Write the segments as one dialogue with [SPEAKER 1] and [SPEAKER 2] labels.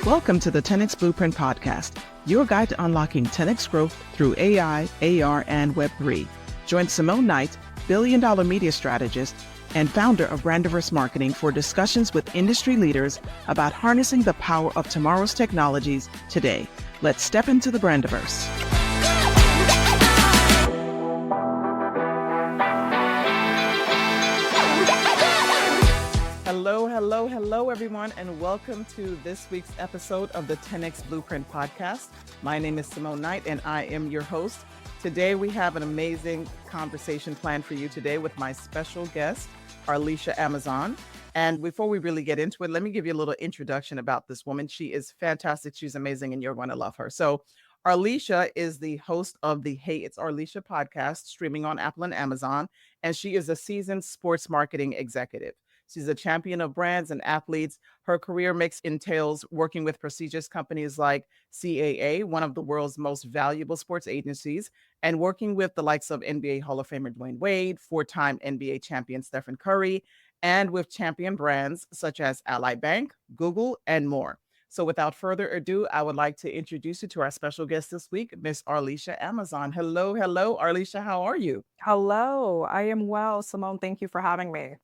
[SPEAKER 1] Welcome to the 10X Blueprint Podcast, your guide to unlocking 10X growth through AI, AR, and Web3. Join Simone Knight, billion-dollar media strategist and founder of Brandiverse Marketing, for discussions with industry leaders about harnessing the power of tomorrow's technologies today. Let's step into the Brandiverse. Hello, everyone, and welcome to this week's episode of the 10X Blueprint Podcast. My name is Simone Knight, and I am your host. Today, we have an amazing conversation planned for you today with my special guest, Arlesha Amazan. And before we really get into it, let me give you a little introduction about this woman. She is fantastic. She's amazing, and you're going to love her. So Arlesha is the host of the Hey, It's Arlesha podcast, streaming on Apple and Amazon, and she is a seasoned sports marketing executive. She's a champion of brands and athletes. Her career mix entails working with prestigious companies like CAA, one of the world's most valuable sports agencies, and working with the likes of NBA Hall of Famer Dwayne Wade, four-time NBA champion Stephen Curry, and with champion brands such as Ally Bank, Google, and more. So without further ado, I would like to introduce you to our special guest this week, Miss Arlesha Amazan. Hello, Arlesha. How are you?
[SPEAKER 2] Hello, I am well. Simone, thank you for having me.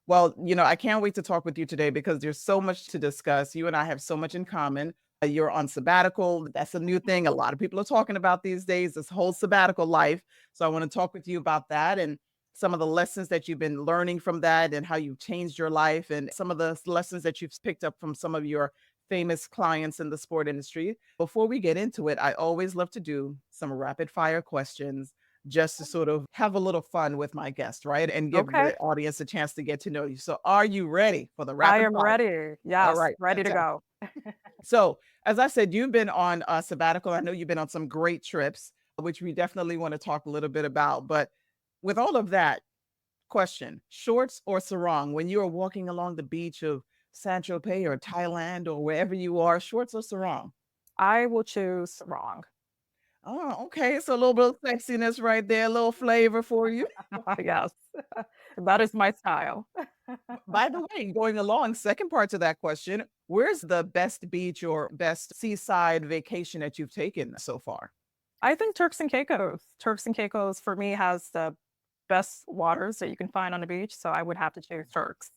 [SPEAKER 1] Well, I can't wait to talk with you today because there's so much to discuss. You and I have so much in common. You're on sabbatical. That's a new thing. A lot of people are talking about these days, this whole sabbatical life. So I want to talk with you about that and some of the lessons that you've been learning from that and how you've changed your life and some of the lessons that you've picked up from some of your famous clients in the sport industry. Before we get into it, I always love to do some rapid fire questions just to sort of have a little fun with my guest, right? And give
[SPEAKER 2] Okay,
[SPEAKER 1] the audience a chance to get to know you. So are you ready for the
[SPEAKER 2] I
[SPEAKER 1] rapid
[SPEAKER 2] am
[SPEAKER 1] fire?
[SPEAKER 2] ready.
[SPEAKER 1] All
[SPEAKER 2] Yes,
[SPEAKER 1] right,
[SPEAKER 2] ready to
[SPEAKER 1] fantastic.
[SPEAKER 2] go.
[SPEAKER 1] So as I said, you've been on a sabbatical. I know you've been on some great trips, which we definitely want to talk a little bit about. But with all of that, question, shorts or sarong? When you are walking along the beach of Saint-Tropez or Thailand or wherever you are, shorts or sarong?
[SPEAKER 2] I will choose wrong.
[SPEAKER 1] Oh, okay. So a little bit of sexiness right there, a little flavor for you.
[SPEAKER 2] Yes, that is my style.
[SPEAKER 1] By the way, going along, second part to that question, where's the best beach or best seaside vacation that you've taken so far?
[SPEAKER 2] I think Turks and Caicos. Turks and Caicos for me has the best waters that you can find on the beach, so I would have to choose Turks.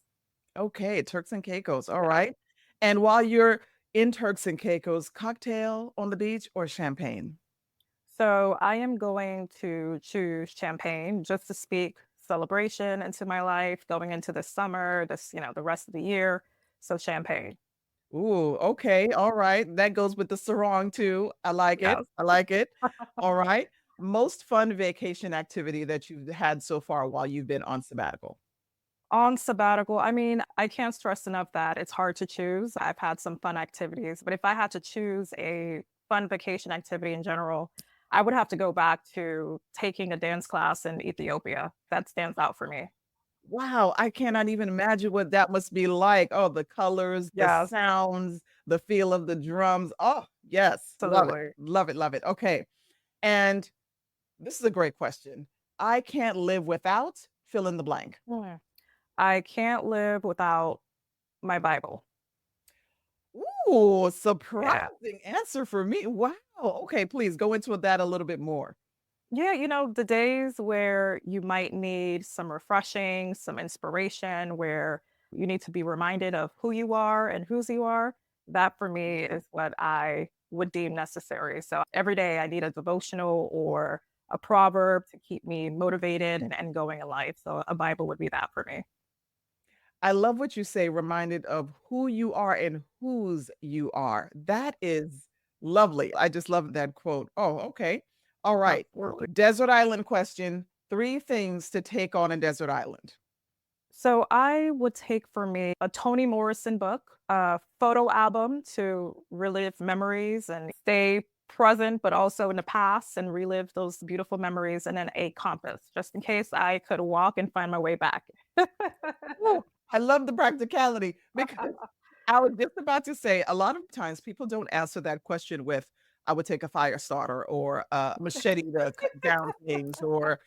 [SPEAKER 1] Okay, Turks and Caicos. All
[SPEAKER 2] Yeah.
[SPEAKER 1] right. And while you're in Turks and Caicos, cocktail on the beach or champagne?
[SPEAKER 2] So I am going to choose champagne just to speak celebration into my life, going into the summer, the rest of the year. So champagne.
[SPEAKER 1] Ooh, okay. All right. That goes with the sarong too. I like it.
[SPEAKER 2] Yes.
[SPEAKER 1] I like it. All right. Most fun vacation activity that you've had so far while you've been on sabbatical?
[SPEAKER 2] On sabbatical, I mean, I can't stress enough that it's hard to choose. I've had some fun activities, but if I had to choose a fun vacation activity in general, I would have to go back to taking a dance class in Ethiopia. That stands out for me.
[SPEAKER 1] Wow, I cannot even imagine what that must be like. Oh, the colors, the
[SPEAKER 2] Yes,
[SPEAKER 1] sounds, the feel of the drums. Oh, yes. Love it.
[SPEAKER 2] absolutely.
[SPEAKER 1] Love it. Love it. Okay. And this is a great question. I can't live without fill in the blank.
[SPEAKER 2] Mm. I can't live without my Bible.
[SPEAKER 1] Ooh,
[SPEAKER 2] Yeah.
[SPEAKER 1] surprising answer for me. Wow. Okay, please go into that a little bit more.
[SPEAKER 2] Yeah, the days where you might need some refreshing, some inspiration, where you need to be reminded of who you are and whose you are, that for me is what I would deem necessary. So every day I need a devotional or a proverb to keep me motivated and going in life. So a Bible would be that for me.
[SPEAKER 1] I love what you say, reminded of who you are and whose you are. That is lovely. I just love that quote. Oh, okay. All right.
[SPEAKER 2] Absolutely.
[SPEAKER 1] Desert island question. Three things to take on a desert island.
[SPEAKER 2] So I would take for me a Toni Morrison book, a photo album to relive memories and stay present, but also in the past and relive those beautiful memories, and then a compass, just in case I could walk and find my way back.
[SPEAKER 1] Oh, I love the practicality because I was just about to say a lot of times people don't answer that question with, I would take a fire starter or a machete to cut down things or,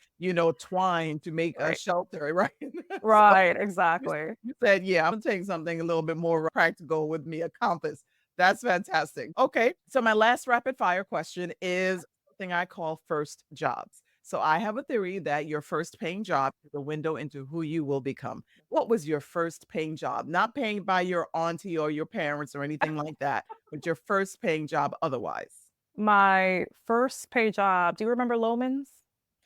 [SPEAKER 1] twine to make a
[SPEAKER 2] Right.
[SPEAKER 1] shelter, right? So
[SPEAKER 2] Right,
[SPEAKER 1] you
[SPEAKER 2] exactly.
[SPEAKER 1] you said, yeah, I'm gonna take something a little bit more practical with me, a compass. That's fantastic. Okay. So my last rapid fire question is something I call first jobs. So I have a theory that your first paying job is a window into who you will become. What was your first paying job? Not paying by your auntie or your parents or anything like that, but your first paying job otherwise.
[SPEAKER 2] My first pay job, do you remember Loman's,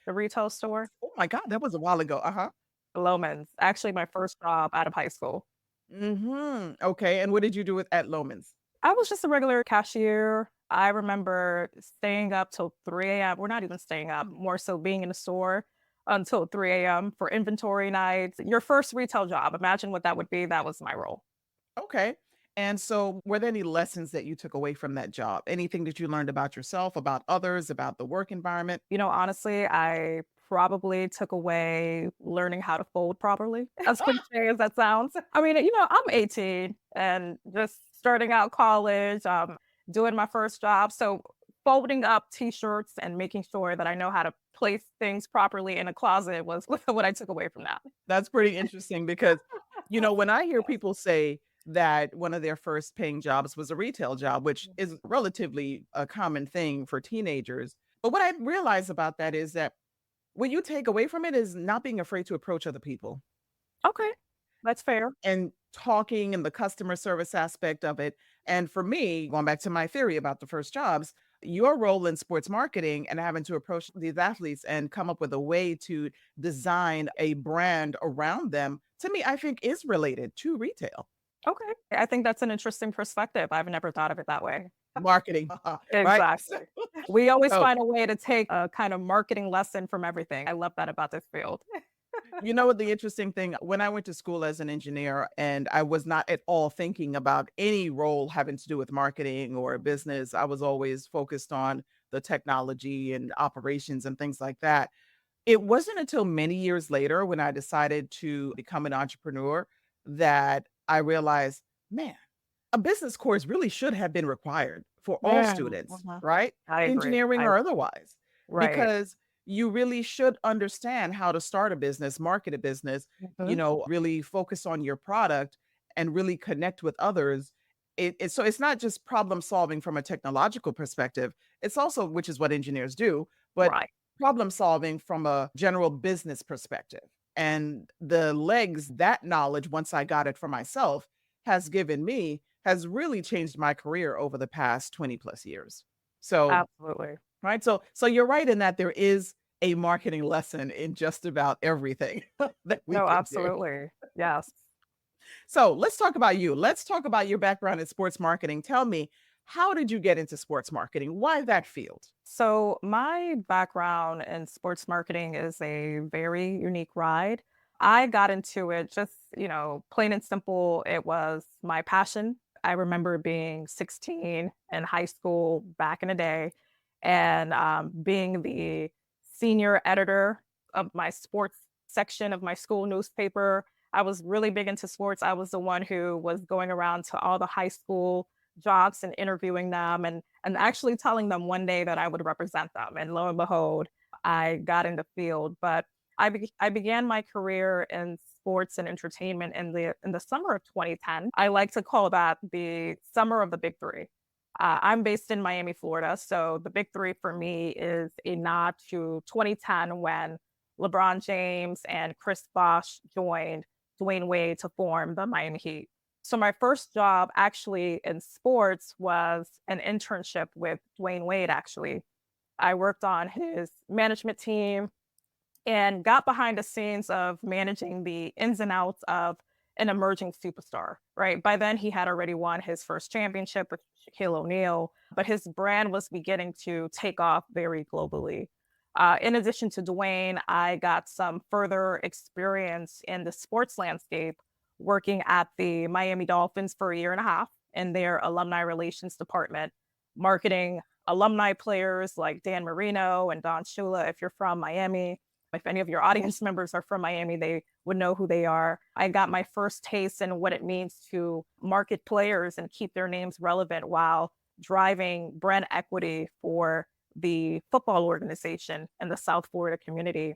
[SPEAKER 2] the retail store?
[SPEAKER 1] Oh my God, that was a while ago. Uh-huh.
[SPEAKER 2] Loman's, actually my first job out of high school.
[SPEAKER 1] Okay. And what did you do with at Loman's?
[SPEAKER 2] I was just a regular cashier. I remember staying up till 3 a.m. We're not even staying up, more so being in the store until 3 a.m. for inventory nights. Your first retail job, imagine what that would be. That was my role.
[SPEAKER 1] Okay. And so, were there any lessons that you took away from that job? Anything that you learned about yourself, about others, about the work environment?
[SPEAKER 2] Honestly, I probably took away learning how to fold properly, as cliche as that sounds. I mean, I'm 18 and just starting out college, doing my first job. So folding up t-shirts and making sure that I know how to place things properly in a closet was what I took away from that.
[SPEAKER 1] That's pretty interesting because, when I hear
[SPEAKER 2] Yes.
[SPEAKER 1] people say that one of their first paying jobs was a retail job, which is relatively a common thing for teenagers. But what I realize about that is that what you take away from it is not being afraid to approach other people
[SPEAKER 2] Okay, that's fair.
[SPEAKER 1] and talking and the customer service aspect of it. And for me, going back to my theory about the first jobs, your role in sports marketing and having to approach these athletes and come up with a way to design a brand around them, to me, I think is related to retail
[SPEAKER 2] Okay. I think that's an interesting perspective. I've never thought of it that way.
[SPEAKER 1] marketing, right?
[SPEAKER 2] Exactly. We always
[SPEAKER 1] So,
[SPEAKER 2] find a way to take a kind of marketing lesson from everything. I love that about this field.
[SPEAKER 1] you know what the interesting thing, when I went to school as an engineer and I was not at all thinking about any role having to do with marketing or business, I was always focused on the technology and operations and things like that. It wasn't until many years later when I decided to become an entrepreneur that I realized, man, a business course really should have been required for all
[SPEAKER 2] Yeah.
[SPEAKER 1] students,
[SPEAKER 2] Mhm.
[SPEAKER 1] right?
[SPEAKER 2] I agree.
[SPEAKER 1] Engineering or otherwise,
[SPEAKER 2] Right.
[SPEAKER 1] because you really should understand how to start a business, market a business,
[SPEAKER 2] Mhm.
[SPEAKER 1] really focus on your product and really connect with others. So it's not just problem solving from a technological perspective. It's also, which is what engineers do, but
[SPEAKER 2] Right.
[SPEAKER 1] problem solving from a general business perspective. And the legs that knowledge, once I got it for myself, has given me has really changed my career over the past 20 plus years. So,
[SPEAKER 2] Absolutely.
[SPEAKER 1] right? So you're right in that there is a marketing lesson in just about everything that we
[SPEAKER 2] No,
[SPEAKER 1] can do.
[SPEAKER 2] absolutely. Yes.
[SPEAKER 1] So let's talk about you. Let's talk about your background in sports marketing. Tell me, how did you get into sports marketing? Why that field?
[SPEAKER 2] So, my background in sports marketing is a very unique ride. I got into it just, plain and simple. It was my passion. I remember being 16 in high school back in the day and being the senior editor of my sports section of my school newspaper. I was really big into sports. I was the one who was going around to all the high school jocks and interviewing them and actually telling them one day that I would represent them. And lo and behold, I got in the field. But I began my career in sports and entertainment in the summer of 2010. I like to call that the summer of the big three. I'm based in Miami, Florida. So the big three for me is a nod to 2010 when LeBron James and Chris Bosh joined Dwayne Wade to form the Miami Heat. So my first job actually in sports was an internship with Dwayne Wade, actually. I worked on his management team and got behind the scenes of managing the ins and outs of an emerging superstar, right? By then, he had already won his first championship with Shaquille O'Neal, but his brand was beginning to take off very globally. In addition to Dwayne, I got some further experience in the sports landscape, working at the Miami Dolphins for a year and a half in their alumni relations department, marketing alumni players like Dan Marino and Don Shula. If you're from Miami, if any of your audience members are from Miami, they would know who they are. I got my first taste in what it means to market players and keep their names relevant while driving brand equity for the football organization in the South Florida community.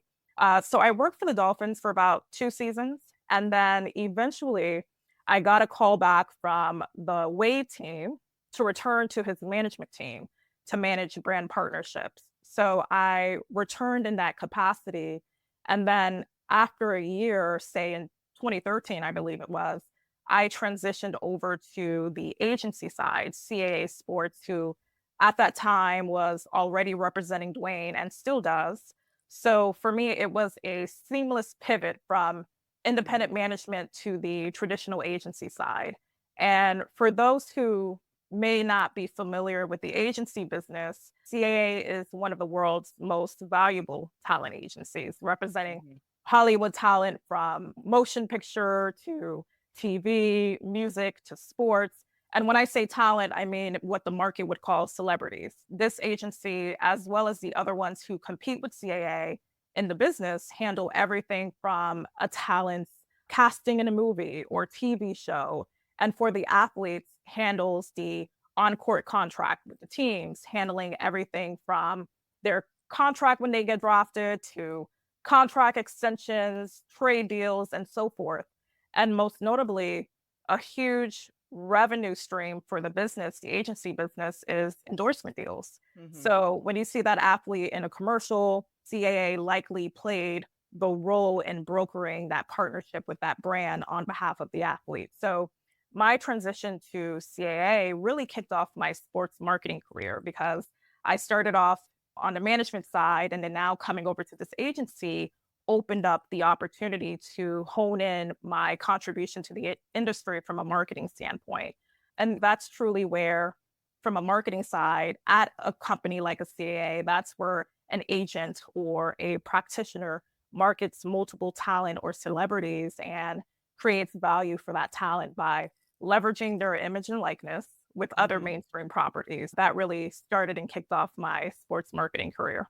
[SPEAKER 2] So I worked for the Dolphins for about 2 seasons. And then eventually I got a call back from the Wade team to return to his management team to manage brand partnerships. So I returned in that capacity. And then after a year, say in 2013, I believe it was, I transitioned over to the agency side, CAA Sports, who at that time was already representing Dwayne and still does. So for me, it was a seamless pivot from independent management to the traditional agency side. And for those who may not be familiar with the agency business, CAA is one of the world's most valuable talent agencies, representing
[SPEAKER 1] Mhm.
[SPEAKER 2] Hollywood talent from motion picture to TV, music to sports. And when I say talent, I mean what the market would call celebrities. This agency, as well as the other ones who compete with CAA in the business, handle everything from a talent's casting in a movie or TV show. And for the athletes, handles the on court contract with the teams, handling everything from their contract when they get drafted to contract extensions, trade deals, and so forth. And most notably, a huge revenue stream for the business, the agency business, is endorsement deals.
[SPEAKER 1] Mhm.
[SPEAKER 2] So when you see that athlete in a commercial, CAA likely played the role in brokering that partnership with that brand on behalf of the athlete. So my transition to CAA really kicked off my sports marketing career because I started off on the management side and then now coming over to this agency opened up the opportunity to hone in my contribution to the industry from a marketing standpoint. And that's truly where, from a marketing side, at a company like a CAA, that's where an agent or a practitioner markets multiple talent or celebrities and creates value for that talent by leveraging their image and likeness with other
[SPEAKER 1] Mhm.
[SPEAKER 2] mainstream properties. That really started and kicked off my sports marketing career.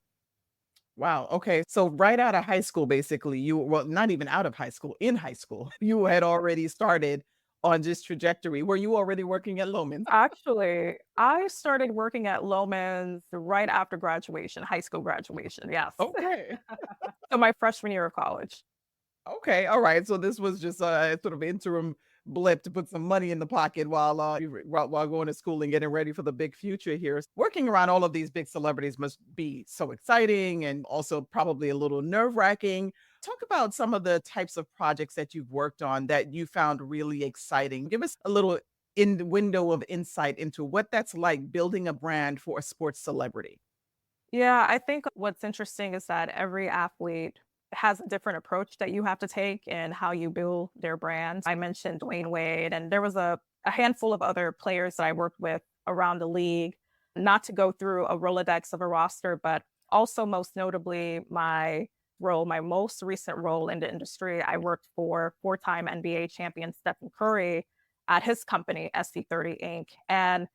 [SPEAKER 1] Wow. Okay. So right out of high school, basically, well, not even out of high school, in high school, you had already started on this trajectory. Were you already working at Loman's?
[SPEAKER 2] Actually, I started working at Loman's right after graduation, high school graduation. Yes.
[SPEAKER 1] Okay.
[SPEAKER 2] So my freshman year of college.
[SPEAKER 1] Okay, all right. So this was just a sort of interim blip to put some money in the pocket while while going to school and getting ready for the big future here. Working around all of these big celebrities must be so exciting and also probably a little nerve-wracking. Talk about some of the types of projects that you've worked on that you found really exciting. Give us a little in window of insight into what that's like building a brand for a sports celebrity.
[SPEAKER 2] Yeah, I think what's interesting is that every athlete has a different approach that you have to take in how you build their brands. I mentioned Dwayne Wade, and there was a handful of other players that I worked with around the league, not to go through a Rolodex of a roster, but also most notably my most recent role in the industry. I worked for four-time NBA champion Stephen Curry at his company, SC30 Inc. And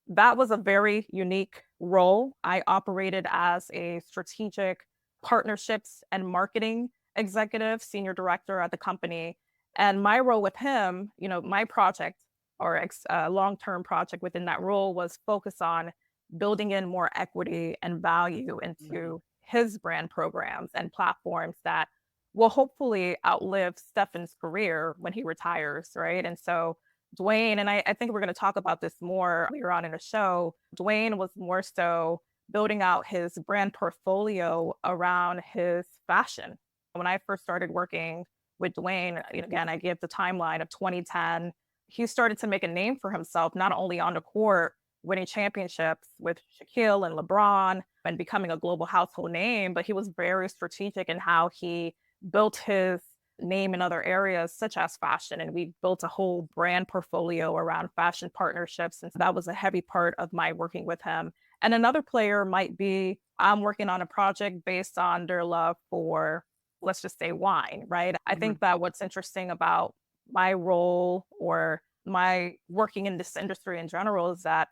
[SPEAKER 2] that was a very unique role. I operated as a strategic partnerships and marketing executive, senior director at the company. And my role with him, my project or long term project within that role was focused on building in more equity and value
[SPEAKER 1] Mhm.
[SPEAKER 2] into his brand programs and platforms that will hopefully outlive Stefan's career when he retires, right? And so Dwayne, and I think we're going to talk about this more later on in the show. Dwayne was more so building out his brand portfolio around his fashion. When I first started working with Dwayne, again, I give the timeline of 2010. He started to make a name for himself, not only on the court, winning championships with Shaquille and LeBron and becoming a global household name, but he was very strategic in how he built his name in other areas such as fashion. And we built a whole brand portfolio around fashion partnerships. And so that was a heavy part of my working with him. And another player might be I'm working on a project based on their love for, let's just say, wine, right? I think
[SPEAKER 1] Mhm.
[SPEAKER 2] that what's interesting about my role or my working in this industry in general is that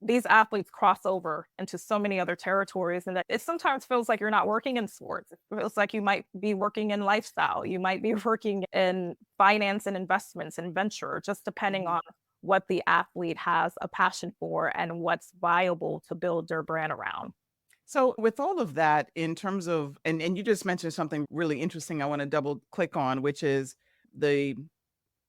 [SPEAKER 2] these athletes cross over into so many other territories and that it sometimes feels like you're not working in sports. It feels like you might be working in lifestyle. You might be working in finance and investments and venture, just depending
[SPEAKER 1] Mhm.
[SPEAKER 2] on what the athlete has a passion for and what's viable to build their brand around.
[SPEAKER 1] So with all of that in terms of and you just mentioned something really interesting I want to double click on, which is the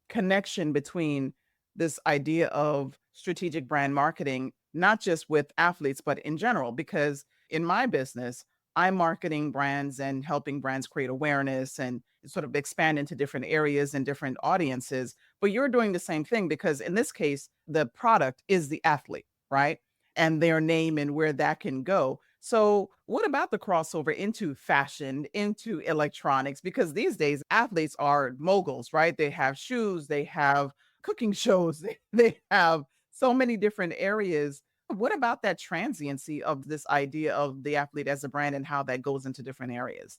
[SPEAKER 1] connection between this idea of strategic brand marketing, not just with athletes, but in general, because in my business, I'm marketing brands and helping brands create awareness and sort of expand into different areas and different audiences. But you're doing the same thing because in this case, the product is the athlete, right? And their name and where that can go. So, what about the crossover into fashion, into electronics? Because these days, athletes are moguls, right? They have shoes, they have cooking shows, they have so many different areas. What about that transiency of this idea of the athlete as a brand and how that goes into different areas?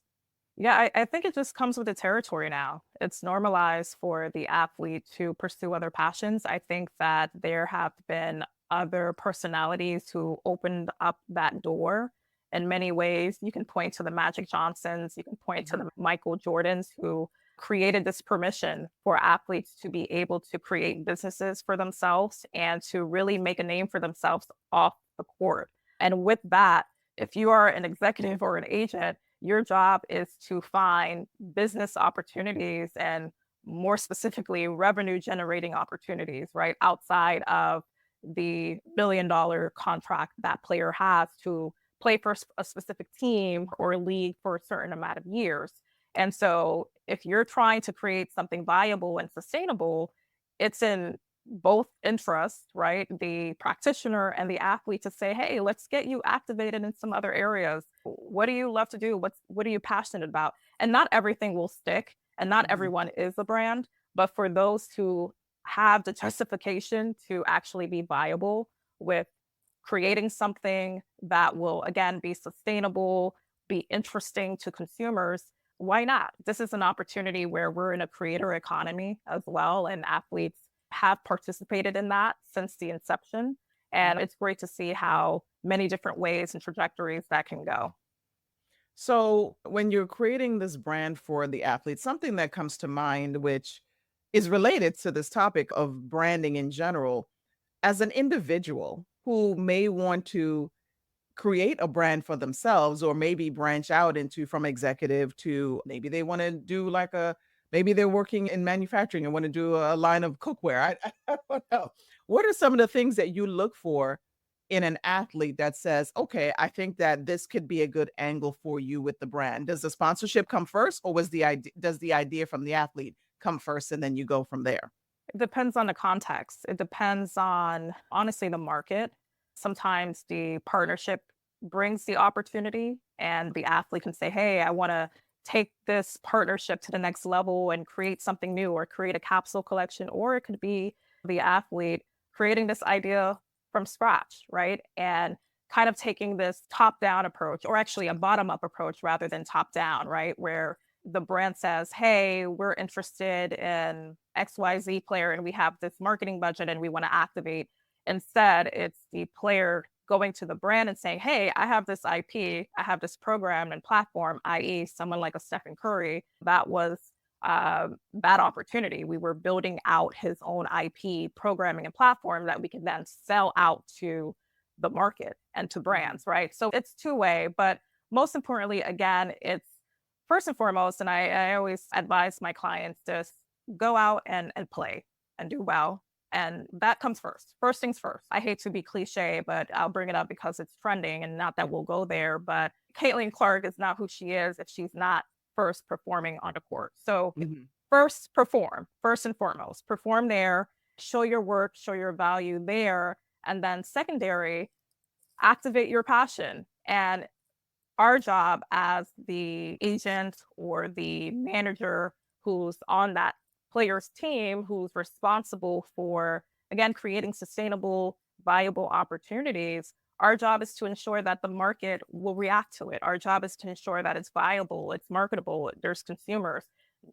[SPEAKER 2] Yeah, I think it just comes with the territory now. It's normalized for the athlete to pursue other passions. I think that there have been other personalities who opened up that door in many ways. You can point to the Magic Johnsons, you can point to
[SPEAKER 1] Mhm.
[SPEAKER 2] the Michael Jordans who created this permission for athletes to be able to create businesses for themselves and to really make a name for themselves off the court. And with that, if you are an executive or an agent, your job is to find business opportunities and more specifically revenue generating opportunities, right? Outside of the $1 million contract that player has to play for a specific team or league for a certain amount of years. And so if you're trying to create something viable and sustainable, it's in both interests, right? The practitioner and the athlete to say, hey, let's get you activated in some other areas. What do you love to do? What are you passionate about? And not everything will stick and not
[SPEAKER 1] Mhm.
[SPEAKER 2] everyone is a brand, but for those who have the justification to actually be viable with creating something that will again be sustainable, be interesting to consumers, why not? This is an opportunity where we're in a creator economy as well, and athletes have participated in that since the inception. And it's great to see how many different ways and trajectories that can go.
[SPEAKER 1] So, when you're creating this brand for the athlete, something that comes to mind, which is related to this topic of branding in general, as an individual who may want to create a brand for themselves or maybe branch out into from executive to maybe they want to do like a maybe they're working in manufacturing and want to do a line of cookware. I don't know. What are some of the things that you look for in an athlete that says, okay, I think that this could be a good angle for you with the brand? Does the sponsorship come first or was the idea does the idea from the athlete come first and then you go from there?
[SPEAKER 2] It depends on the context. It depends on, honestly, the market. Sometimes the partnership brings the opportunity, and the athlete can say, hey, I want to take this partnership to the next level and create something new or create a capsule collection. Or it could be the athlete creating this idea from scratch, right? And kind of taking this top down approach, or actually a bottom up approach rather than top down, right? Where the brand says, hey, we're interested in XYZ player and we have this marketing budget and we want to activate. Instead, it's the player going to the brand and saying, hey, I have this IP, I have this program and platform, i.e., someone like a Stephen Curry. That was that opportunity. We were building out his own IP programming and platform that we can then sell out to the market and to
[SPEAKER 1] Mhm.
[SPEAKER 2] brands, right? So it's two-way, but most importantly, again, it's first and foremost, and I always advise my clients to go out and play and do well. And that comes first. First things first. I hate to be cliche, but I'll bring it up because it's trending and not that we'll go there. But Caitlin Clark is not who she is if she's not first performing on the court. So
[SPEAKER 1] Mhm.
[SPEAKER 2] first perform, first and foremost. Perform there, show your work, show your value there. And then secondary, activate your passion. And our job as the agent or the manager who's on that player's team who's responsible for again creating sustainable viable opportunities, our job is to ensure that the market will react to it. Our job is to ensure that it's viable, it's marketable, there's consumers.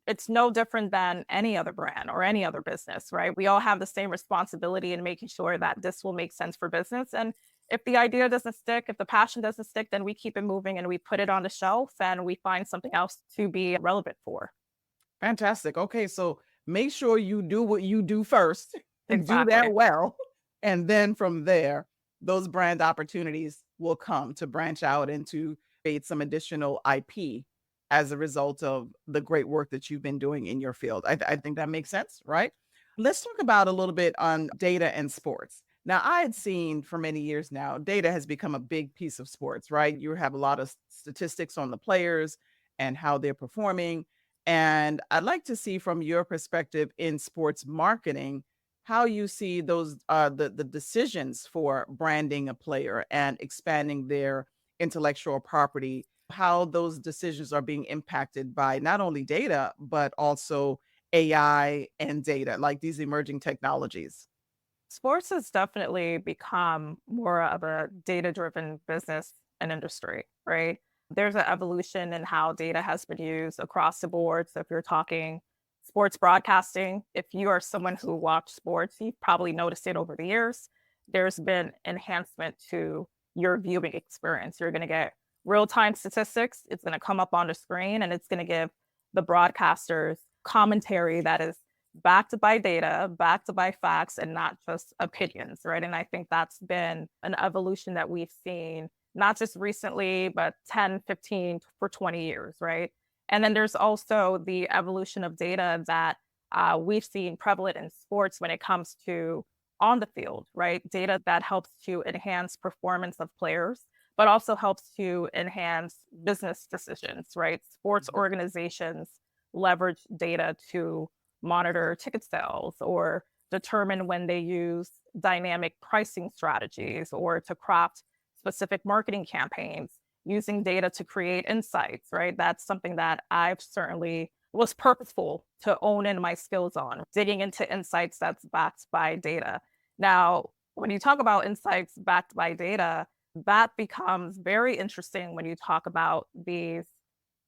[SPEAKER 2] It's no different than any other brand or any other business, right? We all have the same responsibility in making sure that this will make sense for business. And if the idea doesn't stick, if the passion doesn't stick, then we keep it moving and we put it on the shelf and we find something else to be relevant for.
[SPEAKER 1] Fantastic. Okay, so make sure you do what you do first and do that
[SPEAKER 2] Exactly.
[SPEAKER 1] well. And then from there, those brand opportunities will come to branch out and to create some additional IP as a result of the great work that you've been doing in your field. I think that makes sense, right? Let's talk about a little bit on data and sports. Now, I had seen for many years now, data has become a big piece of sports, right? You have a lot of statistics on the players and how they're performing. And I'd like to see from your perspective in sports marketing, how you see those the decisions for branding a player and expanding their intellectual property, how those decisions are being impacted by not only data, but also AI and data, like these emerging technologies.
[SPEAKER 2] Sports has definitely become more of a data driven business and industry, right? There's an evolution in how data has been used across the board. So, if you're talking sports broadcasting, if you are someone who watched sports, you've probably noticed it over the years. There's been enhancement to your viewing experience. You're going to get real time statistics, it's going to come up on the screen, and it's going to give the broadcasters commentary that is backed by data, backed by facts, and not just opinions, right? And I think that's been an evolution that we've seen not just recently, but 10, 15, for 20 years, right? And then there's also the evolution of data that we've seen prevalent in sports when it comes to on the field, right? Data that helps to enhance performance of players, but also helps to enhance business decisions, right? Sports
[SPEAKER 1] Mhm.
[SPEAKER 2] organizations leverage data to monitor ticket sales or determine when they use dynamic pricing strategies or to craft specific marketing campaigns using data to create insights, right? That's something that I've certainly was purposeful to own in my skills on, digging into insights that's backed by data. Now, when you talk about insights backed by data, that becomes very interesting when you talk about these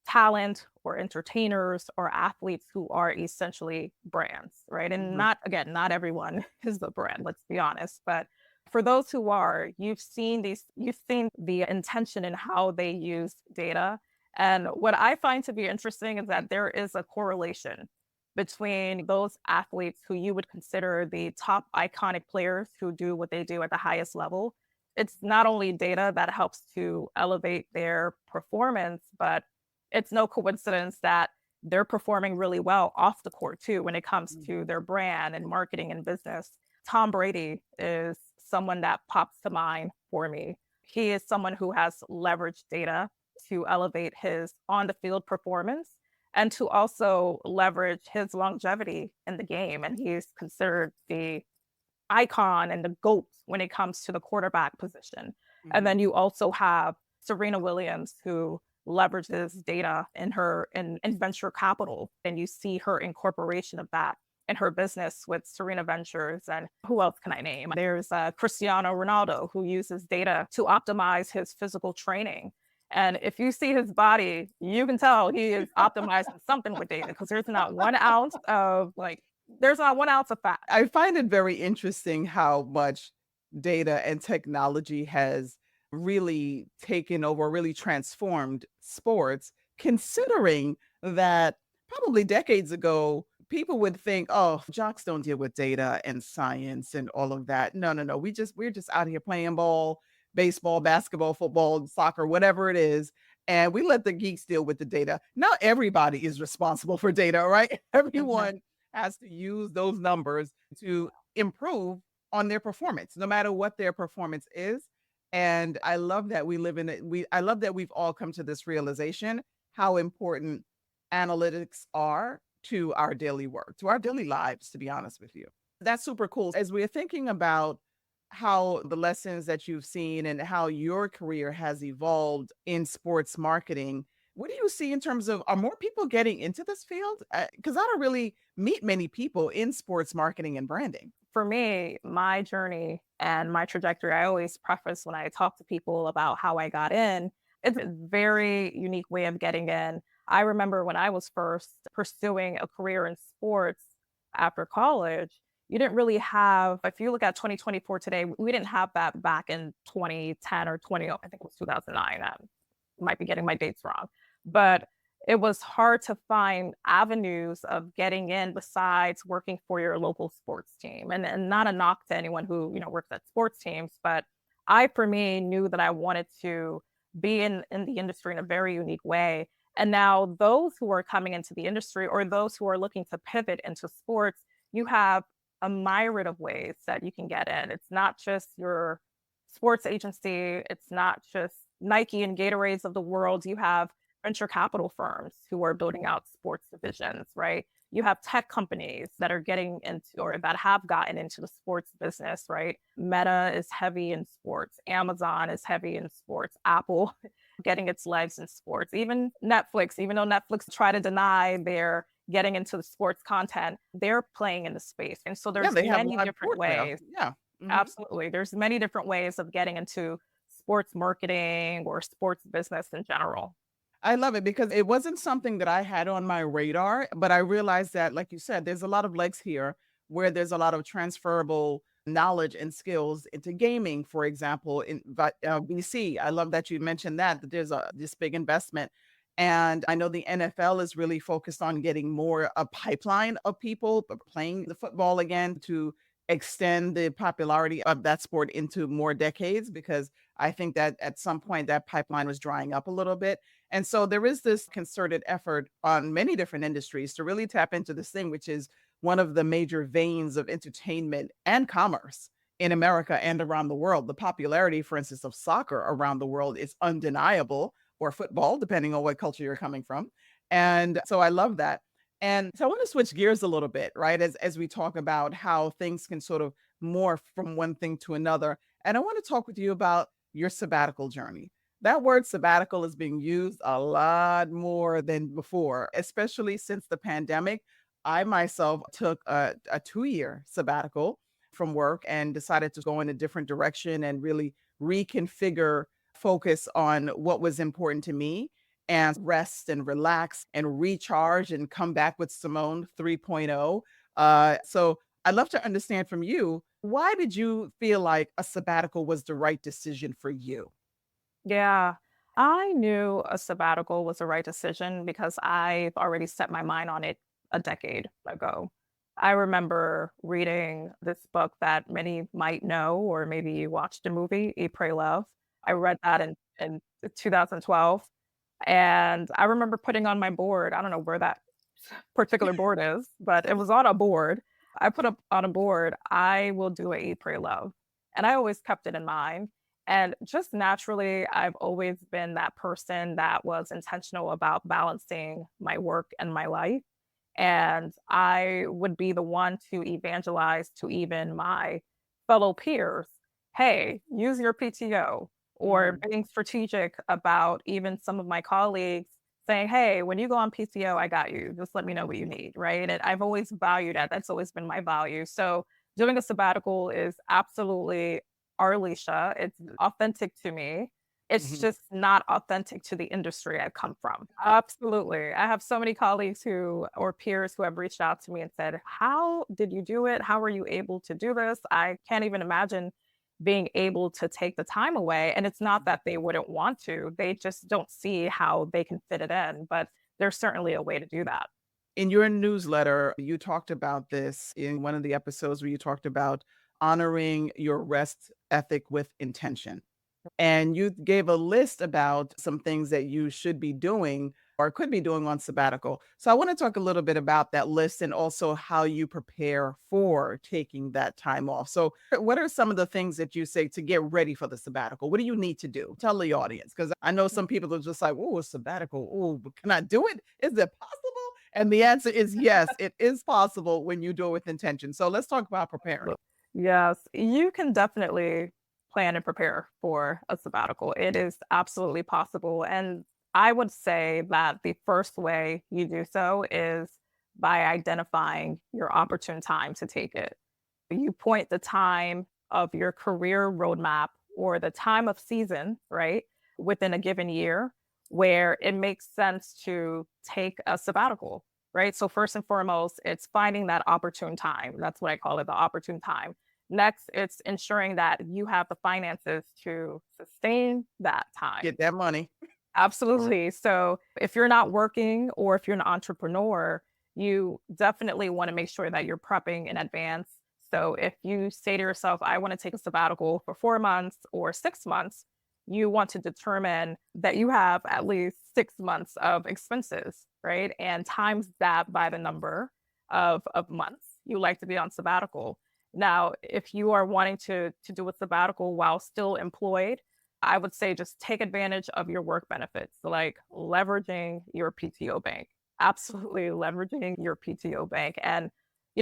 [SPEAKER 2] talent or entertainers or athletes who are essentially brands, right? And
[SPEAKER 1] Mhm.
[SPEAKER 2] not, again, not everyone is a brand, let's be honest. But for those who are, you've seen the intention in how they use data. And what I find to be interesting is that there is a correlation between those athletes who you would consider the top iconic players who do what they do at the highest level. It's not only data that helps to elevate their performance, but it's no coincidence that they're performing really well off the court too when it comes
[SPEAKER 1] Mm.
[SPEAKER 2] to their brand and marketing and business. Tom Brady is someone that pops to mind for me. He is someone who has leveraged data to elevate his on the field performance and to also leverage his longevity in the game. And he's considered the icon and the GOAT when it comes to the quarterback position. And
[SPEAKER 1] Mhm.
[SPEAKER 2] then you also have Serena Williams, who leverages data in venture capital. And you see her incorporation of that in her business with Serena Ventures. And who else can I name? There's Cristiano Ronaldo, who uses data to optimize his physical training. And if you see his body, you can tell he is optimizing something with data because there's not 1 ounce of fat.
[SPEAKER 1] I find it very interesting how much data and technology has really taken over, really transformed sports, considering that probably decades ago, people would think, oh, jocks don't deal with data and science and all of that. No, no, no. We're just out here playing ball, baseball, basketball, football, soccer, whatever it is. And we let the geeks deal with the data. Now everybody is responsible for data, right?
[SPEAKER 2] Mhm.
[SPEAKER 1] Everyone has to use those numbers to improve on their performance, no matter what their performance is. And I love that we live in it. I love that we've all come to this realization how important analytics are to our daily work, to our daily lives, to be honest with you. That's super cool. As we're thinking about how the lessons that you've seen and how your career has evolved in sports marketing, what do you see in terms of are more people getting into this field? Because I don't really meet many people in sports marketing and branding.
[SPEAKER 2] For me, my journey and my trajectory, I always preface when I talk to people about how I got in. It's a very unique way of getting in. I remember when I was first pursuing a career in sports after college, you didn't really have, if you look at 2024 today, we didn't have that back in 2010 or 20, I think it was 2009. I might be getting my dates wrong. But it was hard to find avenues of getting in besides working for your local sports team. And not a knock to anyone who, works at sports teams, but I, for me, knew that I wanted to be in the industry in a very unique way. And now those who are coming into the industry or those who are looking to pivot into sports, you have a myriad of ways that you can get in. It's not just your sports agency, it's not just Nike and Gatorades of the world. You have venture capital firms who are building out sports divisions, right? You have tech companies that are getting into or that have gotten into the sports business, right? Meta is heavy in sports, Amazon is heavy in sports, Apple getting its legs in sports, even Netflix, even though Netflix try to deny their getting into the sports content, they're playing in the space. And so
[SPEAKER 1] Yeah,
[SPEAKER 2] there's
[SPEAKER 1] they have
[SPEAKER 2] many
[SPEAKER 1] live
[SPEAKER 2] different
[SPEAKER 1] sports now.
[SPEAKER 2] ways.
[SPEAKER 1] Yeah. Hmm.
[SPEAKER 2] Absolutely. There's many different ways of getting into sports marketing or sports business in general.
[SPEAKER 1] I love it because it wasn't something that I had on my radar, but I realized that, like you said, there's a lot of legs here where there's a lot of transferable knowledge and skills into gaming, for example, in VC. I love that you mentioned that there's this big investment. And I know the NFL is really focused on getting more a pipeline of people playing the football again to extend the popularity of that sport into more decades because I think that at some point that pipeline was drying up a little bit. And so there is this concerted effort on many different industries to really tap into this thing, which is one of the major veins of entertainment and commerce in America and around the world. The popularity, for instance, of soccer around the world is undeniable, or football, depending on what culture you're coming from. And so I love that. And so I want to switch gears a little bit, right? As we talk about how things can sort of morph from one thing to another. And I want to talk with you about your sabbatical journey. That word sabbatical is being used a lot more than before, especially since the pandemic. I myself took a 2 year sabbatical from work and decided to go in a different direction and really reconfigure, focus on what was important to me and rest and relax and recharge and come back with Simone 3.0. So I'd love to understand from you, why did you feel like a sabbatical was the right decision for you?
[SPEAKER 2] Yeah. I knew a sabbatical was the right decision because I've already set my mind on it a decade ago. I remember reading this book that many might know, or maybe you watched the movie, Eat, Pray, Love. I read that in 2012. And I remember putting on my board, I don't know where that particular board is, but it was on a board. I put up on a board, I will do a Eat, Pray, Love. And I always kept it in mind. And just naturally, I've always been that person that was intentional about balancing my work and my life. And I would be the one to evangelize to even my fellow peers, hey, use your PTO, or
[SPEAKER 1] Mm.
[SPEAKER 2] being strategic about even some of my colleagues saying, hey, when you go on PTO, I got you. Just let me know what you need. Right. And I've always valued that. That's always been my value. So doing a sabbatical is absolutely Arlesha. It's authentic to me. It's
[SPEAKER 1] Mhm.
[SPEAKER 2] just not authentic to the industry I come from. Absolutely. I have so many colleagues who or peers who have reached out to me and said, how did you do it? How were you able to do this? I can't even imagine being able to take the time away. And it's not that they wouldn't want to, they just don't see how they can fit it in. But there's certainly a way to do that.
[SPEAKER 1] In your newsletter, you talked about this in one of the episodes where you talked about honoring your rest ethic with intention. And you gave a list about some things that you should be doing or could be doing on sabbatical. So I want to talk a little bit about that list and also how you prepare for taking that time off. So, what are some of the things that you say to get ready for the sabbatical? What do you need to do? Tell the audience because I know some people are just like, "Oh, a sabbatical. Oh, but can I do it? Is it possible?" And the answer is yes, it is possible when you do it with intention. So let's talk about preparing.
[SPEAKER 2] Look, yes, you can definitely plan and prepare for a sabbatical. It is absolutely possible. And I would say that the first way you do so is by identifying your opportune time to take it. You point the time of your career roadmap or the time of season, right, within a given year where it makes sense to take a sabbatical, right? So, first and foremost, it's finding that opportune time. That's what I call it, the opportune time. Next, it's ensuring that you have the finances to sustain that time.
[SPEAKER 1] Get that money.
[SPEAKER 2] Absolutely. So if you're not working or if you're an entrepreneur, you definitely want to make sure that you're prepping in advance. So if you say to yourself, I want to take a sabbatical for 4 months or 6 months, you want to determine that you have at least 6 months of expenses, right? And times that by the number of months. you like to be on sabbatical. Now, if you are wanting to do a sabbatical while still employed, I would say just take advantage of your work benefits, so like leveraging your PTO bank. Absolutely leveraging your PTO bank. And,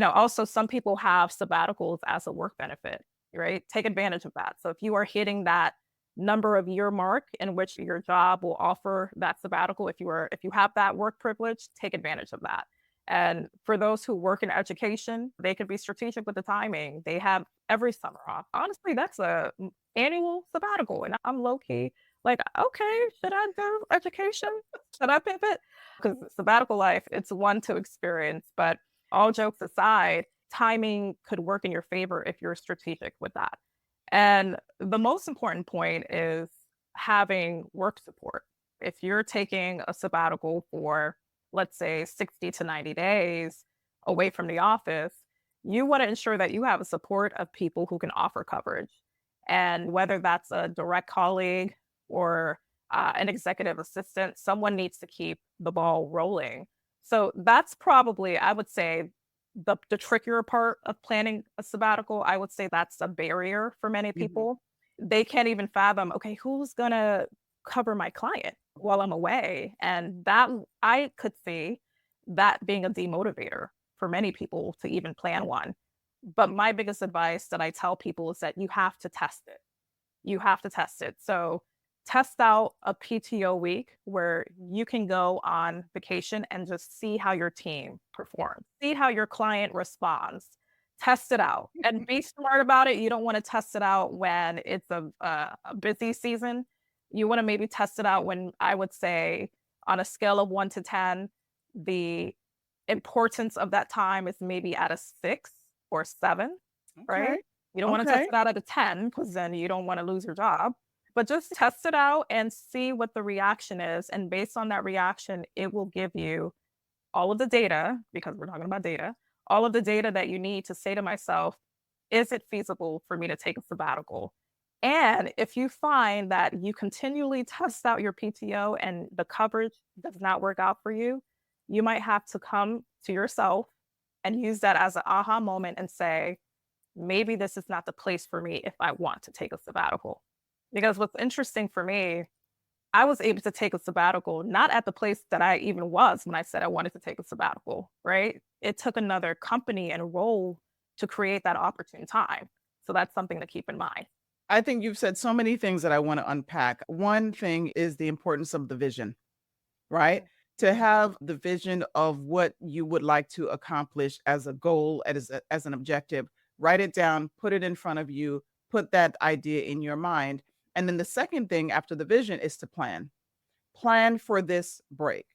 [SPEAKER 2] also some people have sabbaticals as a work benefit, right? Take advantage of that. So if you are hitting that number of year mark in which your job will offer that sabbatical, if you have that work privilege, take advantage of that. And for those who work in education, they can be strategic with the timing. They have every summer off. Honestly, that's a annual sabbatical. And I'm low key like, okay, should I do education? Should I pivot? Because sabbatical life, it's one to experience. But all jokes aside, timing could work in your favor if you're strategic with that. And the most important point is having work support. If you're taking a sabbatical for, let's say, 60 to 90 days away from the office, you want to ensure that you have a support of people who can offer coverage. And whether that's a direct colleague or an executive assistant, someone needs to keep the ball rolling. So that's probably, I would say, the trickier part of planning a sabbatical. I would say that's a barrier for many
[SPEAKER 1] Mhm.
[SPEAKER 2] people. They can't even fathom, okay, who's gonna cover my client while I'm away? And that I could see that being a demotivator for many people to even plan one. But my biggest advice that I tell people is that you have to test it. You have to test it. So test out a PTO week where you can go on vacation and just see how your team performs, see how your client responds. Test it out and be smart about it. You don't want to test it out when it's a busy season. You want to maybe test it out when I would say on a scale of 1 to 10, the importance of that time is maybe at a 6 or 7, right?
[SPEAKER 1] Okay.
[SPEAKER 2] You don't wanna test
[SPEAKER 1] Okay.
[SPEAKER 2] it out at a 10 because then you don't wanna lose your job, but just test it out and see what the reaction is, and based on that reaction, it will give you all of the data, because we're talking about data, all of the data that you need to say to myself, "Is it feasible for me to take a sabbatical?" And if you find that you continually test out your PTO and the coverage does not work out for you, you might have to come to yourself and use that as an aha moment and say, maybe this is not the place for me if I want to take a sabbatical. Because what's interesting for me, I was able to take a sabbatical not at the place that I even was when I said I wanted to take a sabbatical, right? It took another company and role to create that opportune time. So that's something to keep in mind.
[SPEAKER 1] I think you've said so many things that I want to unpack. One thing is the importance of the vision, right? To
[SPEAKER 2] Mhm.
[SPEAKER 1] have the vision of what you would like to accomplish as a goal, as an objective, write it down, put it in front of you, put that idea in your mind. And then the second thing after the vision is to plan for this break.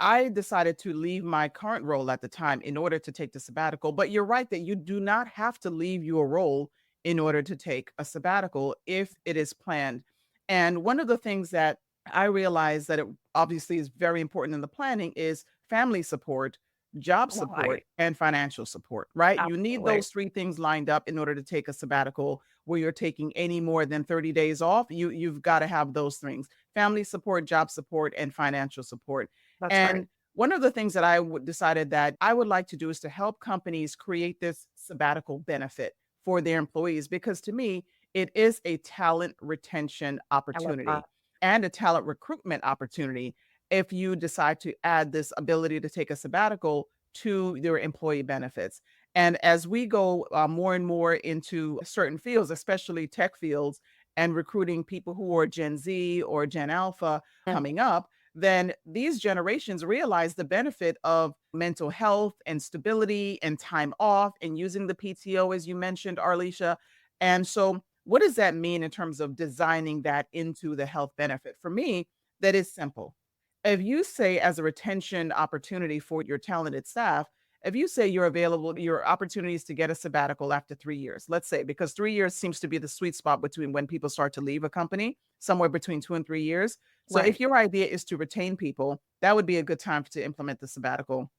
[SPEAKER 1] I decided to leave my current role at the time in order to take the sabbatical, but you're right that you do not have to leave your role in order to take a sabbatical if it is planned. And one of the things that I realized that it obviously is very important in the planning is family support, job support,
[SPEAKER 2] Right.
[SPEAKER 1] and financial support, right? You need
[SPEAKER 2] Absolutely.
[SPEAKER 1] those three things lined up in order to take a sabbatical where you're taking any more than 30 days off. You've got to have those things: family support, job support, and financial support.
[SPEAKER 2] That's right.
[SPEAKER 1] And one of the things that decided that I would like to do is to help companies create this sabbatical benefit for their employees, because to me, it is a talent retention
[SPEAKER 2] I love that.
[SPEAKER 1] opportunity and a talent recruitment opportunity if you decide to add this ability to take a sabbatical to your employee benefits. And as we go more and more into certain fields, especially tech fields, and recruiting people who are Gen Z or Gen Alpha
[SPEAKER 2] Mhm.
[SPEAKER 1] coming up, then these generations realize the benefit of mental health and stability and time off and using the PTO, as you mentioned, Arlesha. And so, what does that mean in terms of designing that into the health benefit? For me, that is simple. If you say, as a retention opportunity for your talented staff, if you say you're available, your opportunities to get a sabbatical after 3 years, let's say, because 3 years seems to be the sweet spot between when people start to leave a company, somewhere between 2 and 3 years. So if
[SPEAKER 2] Right.
[SPEAKER 1] your idea is to retain people, that would be a good time to implement the sabbatical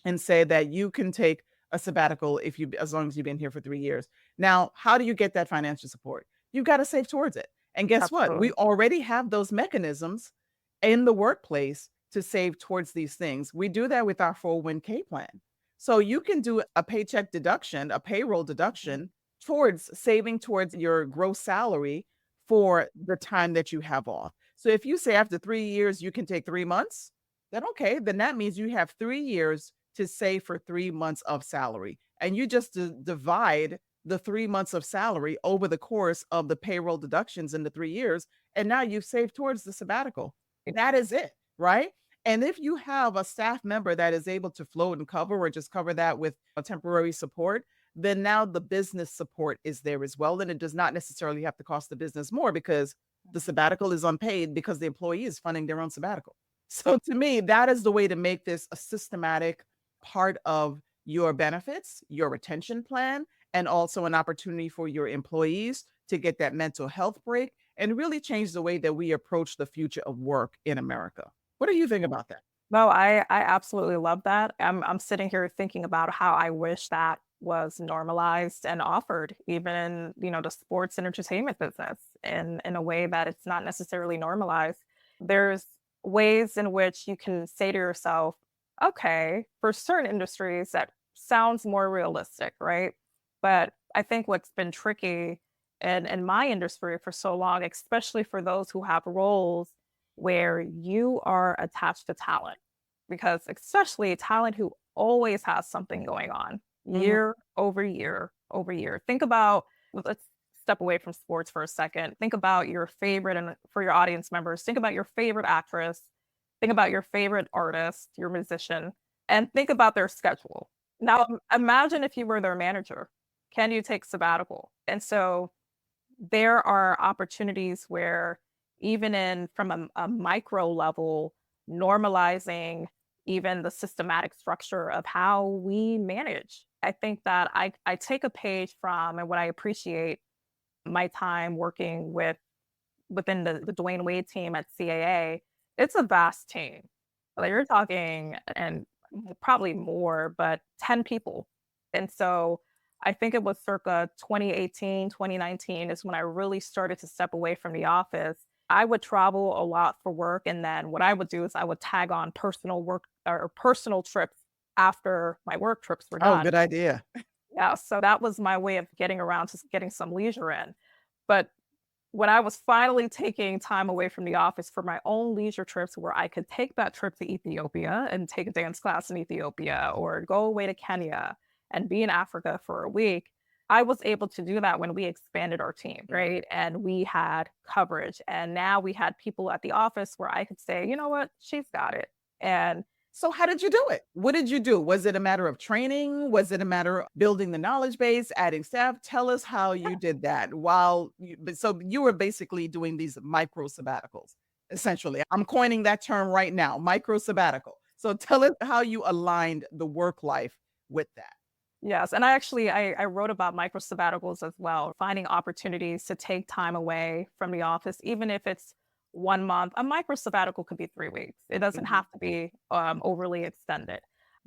[SPEAKER 1] and say that you can take a sabbatical if you as long as you've been here for 3 years. Now, how do you get that financial support? You've got to save towards it. And guess what? We
[SPEAKER 2] Absolutely.
[SPEAKER 1] already have those mechanisms in the workplace to save towards these things. We do that with our 401k plan. So you can do a paycheck deduction, a payroll deduction towards saving towards your gross salary for the time that you have off. So if you say after 3 years, you can take 3 months, then okay, then that means you have 3 years to save for 3 months of salary. And you just divide the 3 months of salary over the course of the payroll deductions in the 3 years. And now you've saved towards the sabbatical. That is it, right? And if you have a staff member that is able to float and cover or just cover that with a temporary support, then now the business support is there as well. And it does not necessarily have to cost the business more because the sabbatical is unpaid because the employee is funding their own sabbatical. So to me, that is the way to make this a systematic part of your benefits, your retention plan, and also an opportunity for your employees to get that mental health break and really change the way that we approach the future of work in America. What do you think about that?
[SPEAKER 2] No, I absolutely love that. I'm sitting here thinking about how I wish that was normalized and offered even in, the sports and entertainment business in a way that it's not necessarily normalized. There's ways in which you can say to yourself, okay, for certain industries that sounds more realistic, right? But I think what's been tricky in my industry for so long, especially for those who have roles where you are attached to talent, because especially talent who always has something going on
[SPEAKER 1] Mhm.
[SPEAKER 2] year over year over year. Think about, let's step away from sports for a second. Think about your favorite, and for your audience members, think about your favorite actress, think about your favorite artist, your musician, and think about their schedule. Now, imagine if you were their manager. Can you take sabbatical? And so there are opportunities where even in from a micro level, normalizing even the systematic structure of how we manage. I think that I take a page from, and what I appreciate my time working within the Dwayne Wade team at CAA, it's a vast team. Like you're talking, and probably more, but 10 people. And so I think it was circa 2018, 2019 is when I really started to step away from the office. I would travel a lot for work. And then what I would do is I would tag on personal work or personal trips after my work trips were
[SPEAKER 1] Oh,
[SPEAKER 2] done.
[SPEAKER 1] good idea.
[SPEAKER 2] Yeah. So that was my way of getting around to getting some leisure in. But when I was finally taking time away from the office for my own leisure trips where I could take that trip to Ethiopia and take a dance class in Ethiopia or go away to Kenya and be in Africa for a week, I was able to do that when we expanded our team, right? And we had coverage. And now we had people at the office where I could say, you know what, she's got it. And
[SPEAKER 1] So how did you do it? What did you do? Was it a matter of training? Was it a matter of building the knowledge base, adding staff? Tell us how you did that while so you were basically doing these micro sabbaticals, essentially. I'm coining that term right now, micro sabbatical. So tell us how you aligned the work life with that.
[SPEAKER 2] yes, and I wrote about micro sabbaticals as well, finding opportunities to take time away from the office, even if it's 1 month. A micro sabbatical could be 3 weeks. It doesn't
[SPEAKER 1] Mhm.
[SPEAKER 2] have to be overly extended.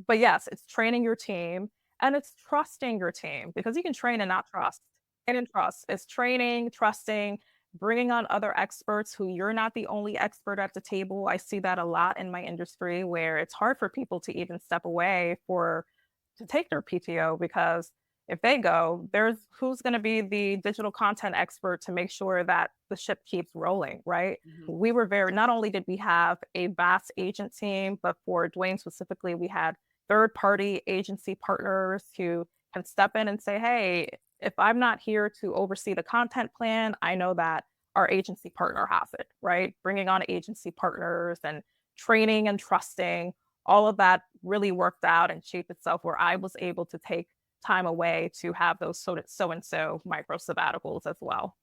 [SPEAKER 2] But yes, it's training your team and it's trusting your team because you can train and not trust. And in trust, it's training, trusting, bringing on other experts who you're not the only expert at the table. I see that a lot in my industry where it's hard for people to even step away for to take their PTO because if they go, there's who's going to be the digital content expert to make sure that the ship keeps rolling, right?
[SPEAKER 1] Mhm.
[SPEAKER 2] We were very, not only did we have a vast agent team, but for Dwayne specifically, we had third party agency partners who can step in and say, hey, if I'm not here to oversee the content plan, I know that our agency partner has it, right? Bringing on agency partners and training and trusting all of that really worked out and shaped itself where I was able to take time away to have those so and so micro sabbaticals as well.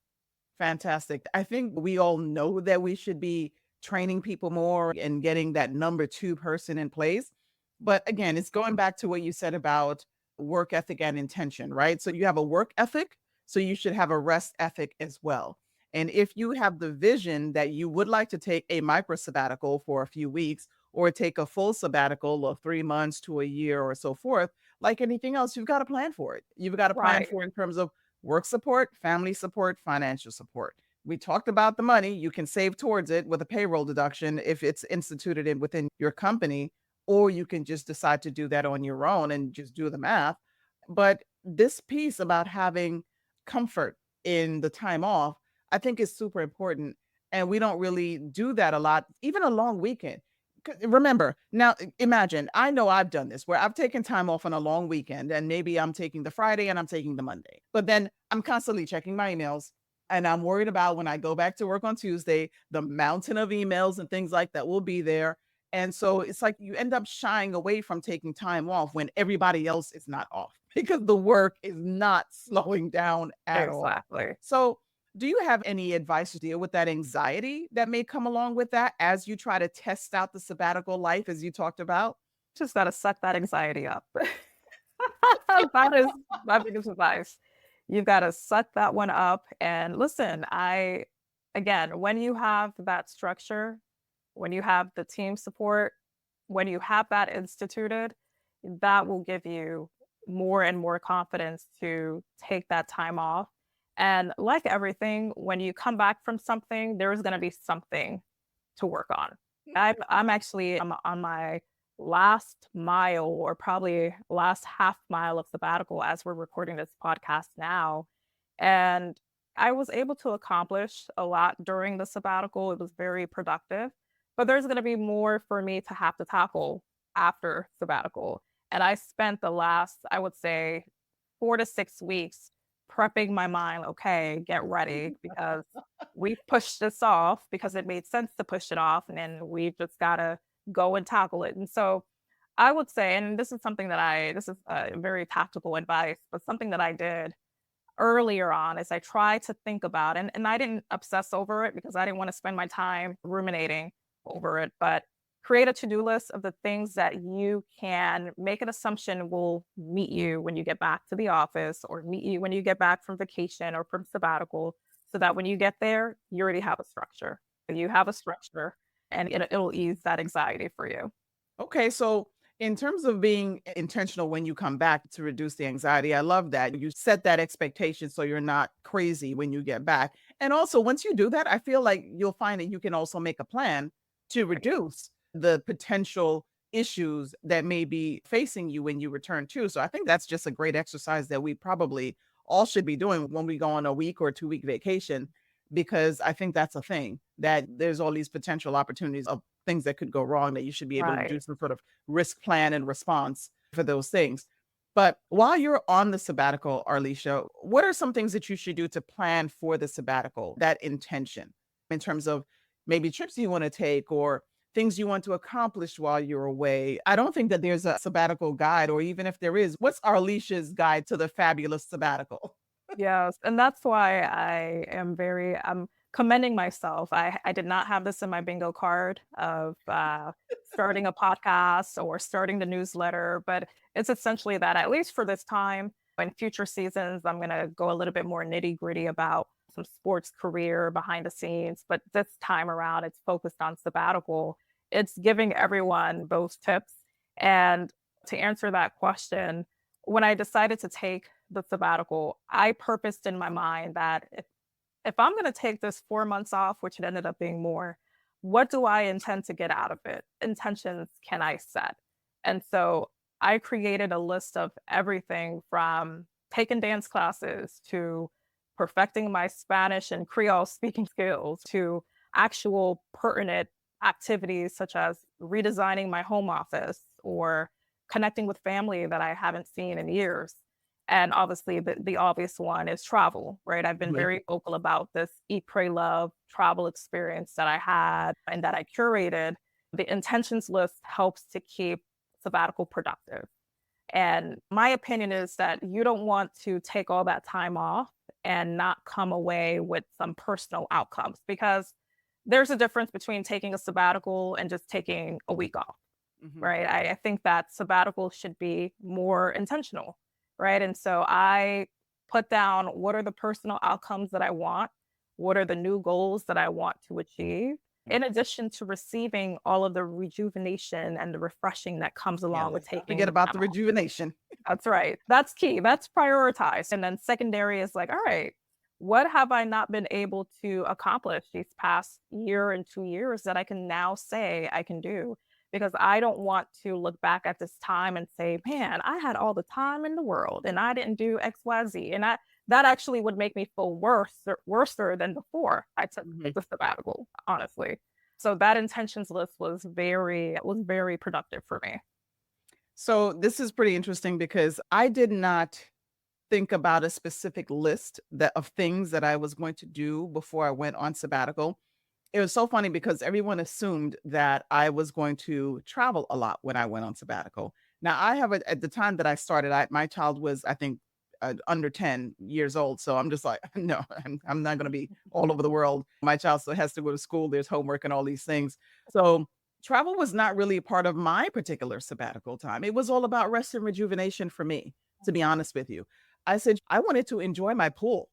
[SPEAKER 1] Fantastic. I think we all know that we should be training people more and getting that number 2 person in place. But again, it's going back to what you said about work ethic and intention, right? So you have a work ethic, so you should have a rest ethic as well. And if you have the vision that you would like to take a micro sabbatical for a few weeks or take a full sabbatical of 3 months to a year or so forth, like anything else, you've got to plan for it. You've got to plan
[SPEAKER 2] Right.
[SPEAKER 1] for it in terms of work support, family support, financial support. We talked about the money. You can save towards it with a payroll deduction if it's instituted within your company, or you can just decide to do that on your own and just do the math. But this piece about having comfort in the time off, I think is super important. And we don't really do that a lot, even a long weekend. Remember, now imagine, I know I've done this where I've taken time off on a long weekend and maybe I'm taking the Friday and I'm taking the Monday, but then I'm constantly checking my emails and I'm worried about when I go back to work on Tuesday, the mountain of emails and things like that will be there. And so it's like you end up shying away from taking time off when everybody else is not off because the work is not slowing down at all.
[SPEAKER 2] Exactly.
[SPEAKER 1] So, do you have any advice to deal with that anxiety that may come along with that as you try to test out the sabbatical life as you talked about?
[SPEAKER 2] Just got to suck that anxiety up. That is my biggest advice. You've got to suck that one up. And listen, again, when you have that structure, when you have the team support, when you have that instituted, that will give you more and more confidence to take that time off. And like everything, when you come back from something, there's going to be something to work on. I'm on my last mile or probably last half mile of sabbatical as we're recording this podcast now. And I was able to accomplish a lot during the sabbatical. It was very productive, but there's going to be more for me to have to tackle after sabbatical. And I spent the last, I would say, 4 to 6 weeks prepping my mind. Okay, get ready because we pushed this off because it made sense to push it off. And then we've just got to go and tackle it. And so I would say, and this is something that this is very tactical advice, but something that I did earlier on is I tried to think about, and I didn't obsess over it because I didn't want to spend my time ruminating over it, but create a to-do list of the things that you can make an assumption will meet you when you get back to the office or meet you when you get back from vacation or from sabbatical, so that when you get there, you already have a structure. You have a structure and it'll ease that anxiety for you.
[SPEAKER 1] Okay, so in terms of being intentional when you come back to reduce the anxiety, I love that. You set that expectation so you're not crazy when you get back. And also, once you do that, I feel like you'll find that you can also make a plan to
[SPEAKER 2] Right.
[SPEAKER 1] reduce the potential issues that may be facing you when you return too. So I think that's just a great exercise that we probably all should be doing when we go on a week or 2 week vacation, because I think that's a thing that there's all these potential opportunities of things that could go wrong that you should be able to do
[SPEAKER 2] Right.
[SPEAKER 1] some sort of risk plan and response for those things. But while you're on the sabbatical, Arlesha, what are some things that you should do to plan for the sabbatical, that intention in terms of maybe trips you want to take or things you want to accomplish while you're away? I don't think that there's a sabbatical guide, or even if there is, what's Arlesha's guide to the fabulous sabbatical?
[SPEAKER 2] Yes, and that's why I'm commending myself. I did not have this in my bingo card of starting a podcast or starting the newsletter, but it's essentially that at least for this time. In future seasons, I'm going to go a little bit more nitty gritty about some sports career behind the scenes, but this time around, it's focused on sabbatical. It's giving everyone those tips. And to answer that question, when I decided to take the sabbatical, I purposed in my mind that if I'm going to take this 4 months off, which it ended up being more, what do I intend to get out of it? Intentions can I set? And so I created a list of everything from taking dance classes to perfecting my Spanish and Creole speaking skills to actual pertinent activities such as redesigning my home office or connecting with family that I haven't seen in years. And obviously, the obvious one is travel, right? I've been
[SPEAKER 1] Right.
[SPEAKER 2] very vocal about this eat, pray, love travel experience that I had and that I curated. The intentions list helps to keep sabbatical productive. And my opinion is that you don't want to take all that time off and not come away with some personal outcomes because there's a difference between taking a sabbatical and just taking a week off,
[SPEAKER 1] Mhm.
[SPEAKER 2] right? I think that sabbatical should be more intentional, right? And so I put down what are the personal outcomes that I want, what are the new goals that I want to achieve, in addition to receiving all of the rejuvenation and the refreshing that comes
[SPEAKER 1] Yeah,
[SPEAKER 2] along with
[SPEAKER 1] let's not forget
[SPEAKER 2] taking
[SPEAKER 1] about
[SPEAKER 2] time
[SPEAKER 1] the
[SPEAKER 2] off.
[SPEAKER 1] rejuvenation.
[SPEAKER 2] That's right. That's key. That's prioritized. And then secondary is like, all right, what have I not been able to accomplish these past year and 2 years that I can now say I can do? because I don't want to look back at this time and say, man, I had all the time in the world and I didn't do XYZ. And that actually would make me feel worser than before I took
[SPEAKER 1] Mhm.
[SPEAKER 2] the sabbatical, honestly. So that intentions list was very productive for me.
[SPEAKER 1] So this is pretty interesting because I did not think about a specific list that of things that I was going to do before I went on sabbatical. It was so funny because everyone assumed that I was going to travel a lot when I went on sabbatical. Now, I have at the time that I started, my child was, I think, under 10 years old. So I'm just like, no, I'm not going to be all over the world. My child still has to go to school. There's homework and all these things. So travel was not really a part of my particular sabbatical time. It was all about rest and rejuvenation for me, to be honest with you. I said, I wanted to enjoy my pool.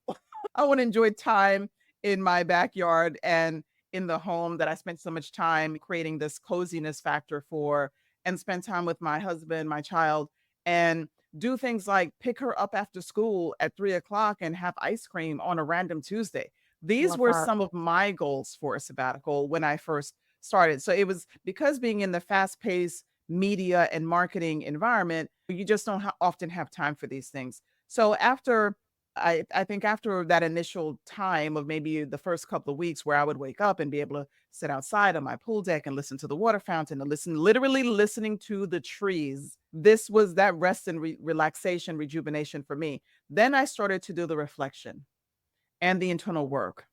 [SPEAKER 1] I want to enjoy time in my backyard and in the home that I spent so much time creating this coziness factor for, and spend time with my husband, my child, and do things like pick her up after school at 3 o'clock and have ice cream on a random Tuesday. These
[SPEAKER 2] Love
[SPEAKER 1] were
[SPEAKER 2] that.
[SPEAKER 1] some of my goals for a sabbatical when I first started. So it was because being in the fast paced media and marketing environment, you just don't often have time for these things. So I think after that initial time of maybe the first couple of weeks where I would wake up and be able to sit outside on my pool deck and listen to the water fountain and literally listening to the trees. This was that rest and relaxation, rejuvenation for me. Then I started to do the reflection and the internal work,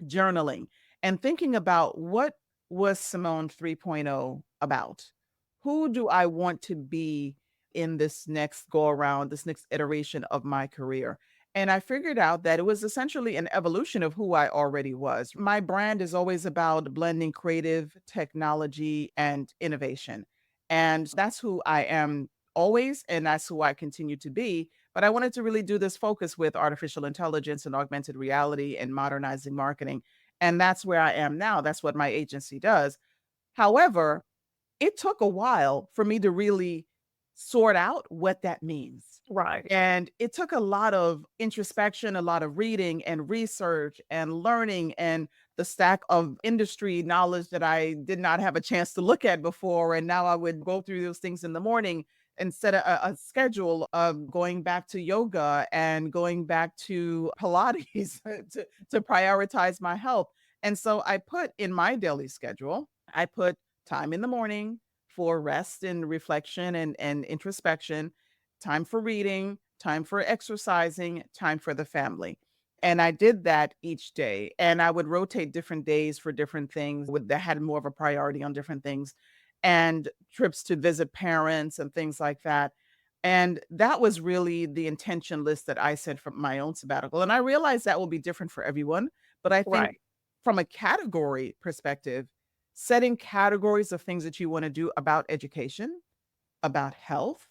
[SPEAKER 1] journaling, and thinking about what was Simone 3.0 about? Who do I want to be in this next go around, this next iteration of my career? And I figured out that it was essentially an evolution of who I already was. My brand is always about blending creative technology and innovation. And that's who I am always, and that's who I continue to be. But I wanted to really do this focus with artificial intelligence and augmented reality and modernizing marketing. And that's where I am now. That's what my agency does. However, it took a while for me to really sort out what that means.
[SPEAKER 2] Right.
[SPEAKER 1] And it took a lot of introspection, a lot of reading and research and learning, and the stack of industry knowledge that I did not have a chance to look at before. And now I would go through those things in the morning and set a schedule of going back to yoga and going back to Pilates to prioritize my health. And so I put in my daily schedule, I put time in the morning for rest and reflection and introspection, time for reading, time for exercising, time for the family. And I did that each day. And I would rotate different days for different things that had more of a priority on different things, and trips to visit parents and things like that. And that was really the intention list that I set from my own sabbatical. And I realized that will be different for everyone. But I think
[SPEAKER 2] Right.
[SPEAKER 1] from a category perspective, setting categories of things that you want to do about education, about health,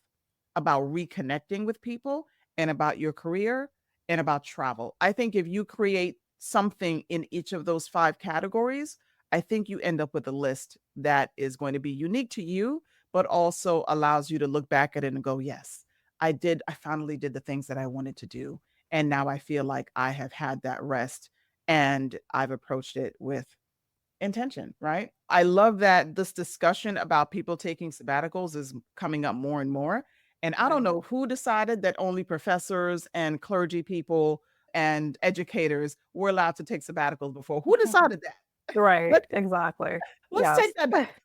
[SPEAKER 1] about reconnecting with people, and about your career, and about travel. I think if you create something in each of those 5 categories, I think you end up with a list that is going to be unique to you, but also allows you to look back at it and go, "Yes, I finally did the things that I wanted to do. And now I feel like I have had that rest and I've approached it with intention," right? I love that this discussion about people taking sabbaticals is coming up more and more. And I don't
[SPEAKER 2] Right.
[SPEAKER 1] know who decided that only professors and clergy people and educators were allowed to take sabbaticals before. Who decided that?
[SPEAKER 2] Right.
[SPEAKER 1] Let,
[SPEAKER 2] Exactly.
[SPEAKER 1] let's
[SPEAKER 2] Yes.
[SPEAKER 1] take that back.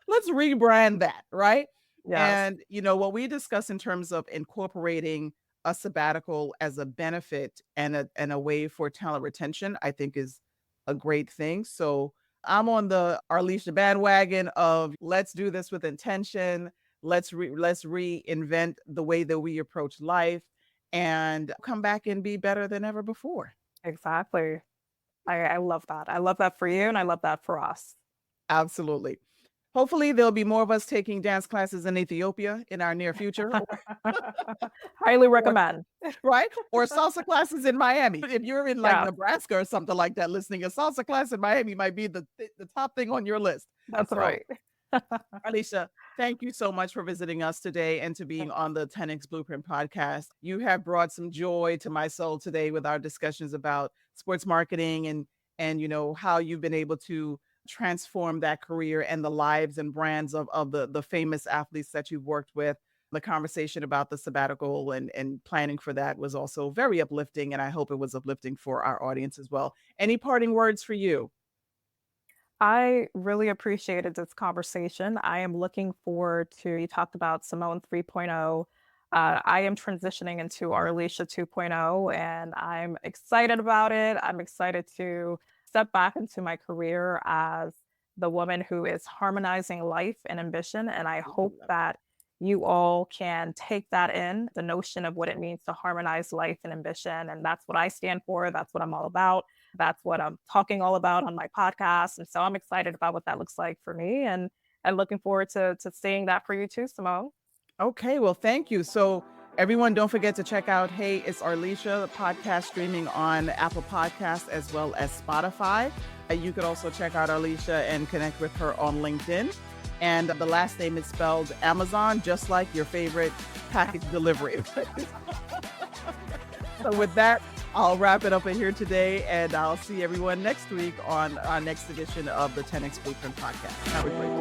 [SPEAKER 1] Let's rebrand that, right?
[SPEAKER 2] Yes.
[SPEAKER 1] And what we discuss in terms of incorporating a sabbatical as a benefit and a way for talent retention, I think is a great thing. So I'm on the Arlesha bandwagon of let's do this with intention. Let's reinvent the way that we approach life and come back and be better than ever before.
[SPEAKER 2] Exactly. I love that. I love that for you and I love that for us.
[SPEAKER 1] Absolutely. Hopefully there'll be more of us taking dance classes in Ethiopia in our near future.
[SPEAKER 2] Highly
[SPEAKER 1] or
[SPEAKER 2] recommend.
[SPEAKER 1] right? Or salsa classes in Miami. If you're in like
[SPEAKER 2] Yes,
[SPEAKER 1] Nebraska or something like that listening, a salsa class in Miami might be the top thing on your list.
[SPEAKER 2] that's
[SPEAKER 1] So,
[SPEAKER 2] right.
[SPEAKER 1] Alicia, thank you so much for visiting us today and to being on the 10X Blueprint podcast. You have brought some joy to my soul today with our discussions about sports marketing and how you've been able to transform that career and the lives and brands of the famous athletes that you've worked with. The conversation about the sabbatical and planning for that was also very uplifting, and I hope it was uplifting for our audience as well. Any parting words for you?
[SPEAKER 2] I really appreciated this conversation. I am looking forward to, you talked about Simone 3.0. I am transitioning into Arlesha 2.0, and I'm excited about it. I'm excited to step back into my career as the woman who is harmonizing life and ambition. And I hope that you all can take that in, the notion of what it means to harmonize life and ambition. And that's what I stand for. That's what I'm all about. That's what I'm talking all about on my podcast. And so I'm excited about what that looks like for me, and looking forward to seeing that for you too, Simone.
[SPEAKER 1] Okay, well, thank you. So, everyone, don't forget to check out Hey, It's Arlesha, the podcast streaming on Apple Podcasts as well as Spotify. You could also check out Arlesha and connect with her on LinkedIn. And the last name is spelled Amazon, just like your favorite package delivery. So, with that, I'll wrap it up in here today, and I'll see everyone next week on our next edition of the 10X Blueprint podcast. Have a great day.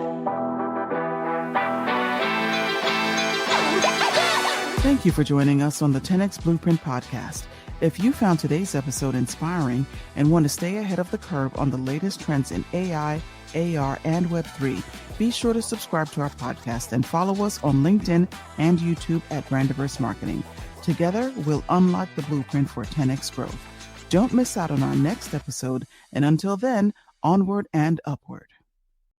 [SPEAKER 1] Thank you for joining us on the 10X Blueprint podcast. If you found today's episode inspiring and want to stay ahead of the curve on the latest trends in AI, AR, and Web3, be sure to subscribe to our podcast and follow us on LinkedIn and YouTube at Brandiverse Marketing. Together, we'll unlock the blueprint for 10X growth. Don't miss out on our next episode, and until then, onward and upward.